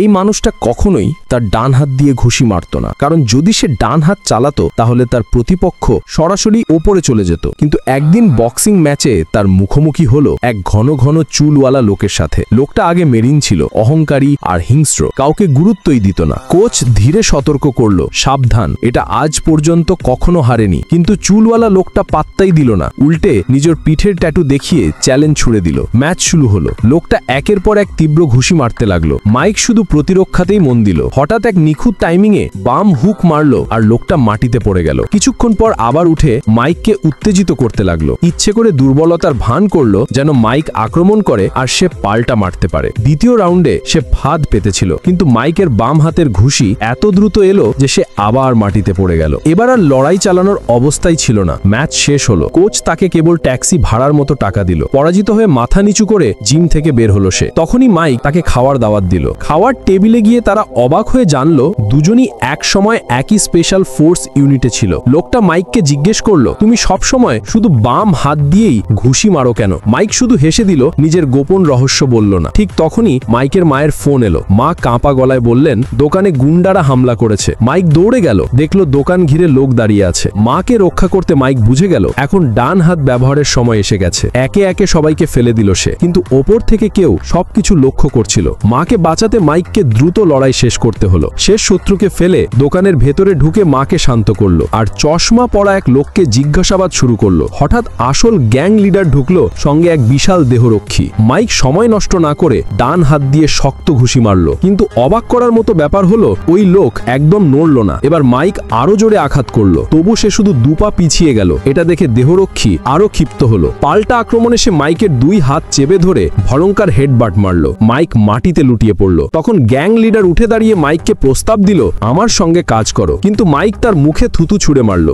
এই মানুষটা কখনোই তার ডান হাত দিয়ে ঘুষি মারত না, কারণ যদি সে ডান হাত চালাতো তাহলে তার প্রতিপক্ষ সরাসরি ওপরে চলে যেত। কিন্তু একদিন বক্সিং ম্যাচে তার মুখোমুখি হলো এক ঘন ঘন চুলওয়ালা লোকের সাথে। লোকটা আগে মেরিন ছিল, অহংকারী আর হিংস্র, কাউকে গুরুত্বই দিত না। কোচ ধীরে সতর্ক করল, সাবধান, এটা আজ পর্যন্ত কখনো হারেনি। কিন্তু চুলওয়ালা লোকটা পাত্তাই দিল না, উল্টে নিজের পিঠের ট্যাটু দেখিয়ে চ্যালেঞ্জ ছুড়ে দিল। ম্যাচ শুরু হলো। লোকটা একের পর এক তীব্র ঘুষি মারতে লাগলো। মাইক শুধু প্রতিরক্ষাতেই মন দিল। হঠাৎ এক নিখুঁত টাইমিংয়ে বাম হুক মারলো আর লোকটা মাটিতে পড়ে গেল। কিছুক্ষণ পর আবার উঠে মাইককে উত্তেজিত করতে লাগলো। ইচ্ছে করে দুর্বলতার ভান করলো যেন মাইক আক্রমণ করে আর সে পাল্টা মারতে পারে। দ্বিতীয় রাউন্ডে সে ফাঁদ পেতেছিল, কিন্তু মাইকের বাম হাতের ঘুষি এত দ্রুত এলো যে সে আবার মাটিতে পড়ে গেল। এবার আর লড়াই চালানোর অবস্থাই ছিল না। ম্যাচ শেষ হলো। কোচ তাকে কেবল ট্যাক্সি ভাড়ার মতো টাকা দিল। পরাজিত হয়ে মাথা নিচু করে জিম থেকে বের হলো সে। তখনই মাইক তাকে খাওয়ার দাওয়াত দিল। খাওয়ার টেবিলে গিয়ে তারা অবাক হয়ে জানলো দুজনই এক সময় একই স্পেশাল ফোর্স ইউনিটে ছিল। লোকটা মাইককে জিজ্ঞেস করলো, তুমি সব সময় শুধু বাম হাত দিয়েই ঘুষি মারো কেন? মাইক শুধু হেসে দিল, নিজের গোপন রহস্য বলল না। ঠিক তখনই মাইকের মায়ের ফোন এলো। মা কাঁপা গলায় বললেন, দোকানে গুন্ডারা হামলা করেছে। মাইক দৌড়ে গেল, দেখলো দোকান ঘিরে লোক দাঁড়িয়ে আছে। মাকে রক্ষা করতে মাইক বুঝে গেল এখন ডান হাত ব্যবহারের সময় এসে গেছে। একে একে সবাইকে ফেলে দিল সে, কিন্তু ওপর থেকে কেউ সবকিছু লক্ষ্য করছিল। মাকে বাঁচাতে মাইককে দ্রুত লড়াই শেষ করতে হলো। শেষ শত্রুকে ফেলে দোকানের ভেতরে ঢুকে মাকে শান্ত করলো আর চশমা পরা এক লোককে জিজ্ঞাসাবাদ শুরু করলো। হঠাৎ আসল গ্যাং লিডার ঢুকলো, সঙ্গে এক বিশাল দেহরক্ষী। মাইক সময় নষ্ট না করে ডান হাত দিয়ে শক্ত ঘুষি মারলো, কিন্তু অবাক করার মতো ব্যাপার হলো ওই লোক একদম নড়ল না। এবার মাইক আরো জোরে আঘাত করলো, তবু সে শুধু দুপা পিছিয়ে গেল। এটা দেখে দেহরক্ষী আরো ক্ষিপ্ত হলো। পাল্টা আক্রমণে সে মাইকের দুই হাত চেপে ধরে ভয়ঙ্কর হেডবাট মারলো। মাইক মাটিতে লুটিয়ে পড়লো। তখন গ্যাং লিডার উঠে দাঁড়িয়ে মাইককে প্রস্তাব দিল, আমার সঙ্গে কাজ করো। কিন্তু মাইক তার মুখে থুতু ছুঁড়ে মারল।